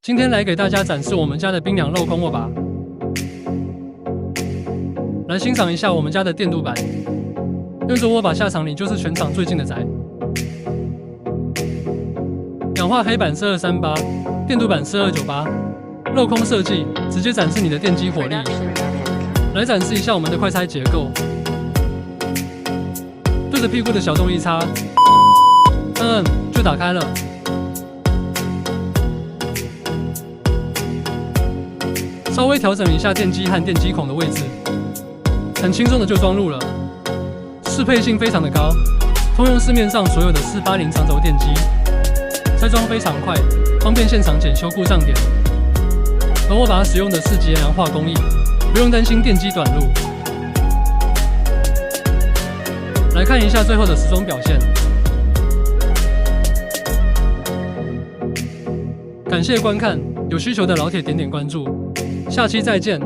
今天来给大家展示我们家的冰凉镂空握把，来欣赏一下我们家的电镀板。用这握把下场，你就是全场最近的宅。氧化黑板是238，电镀板是298，镂空设计，直接展示你的电机火力。来展示一下我们的快拆结构，对着屁股的小洞一插，就打开了。稍微调整一下电机和电机孔的位置，很轻松的就装入了，适配性非常的高，通用市面上所有的480长轴电机，拆装非常快，方便现场检修故障点。而握把使用的是节氧化工艺，不用担心电机短路。来看一下最后的实装表现。感谢观看，有需求的老铁点点关注，下期再见。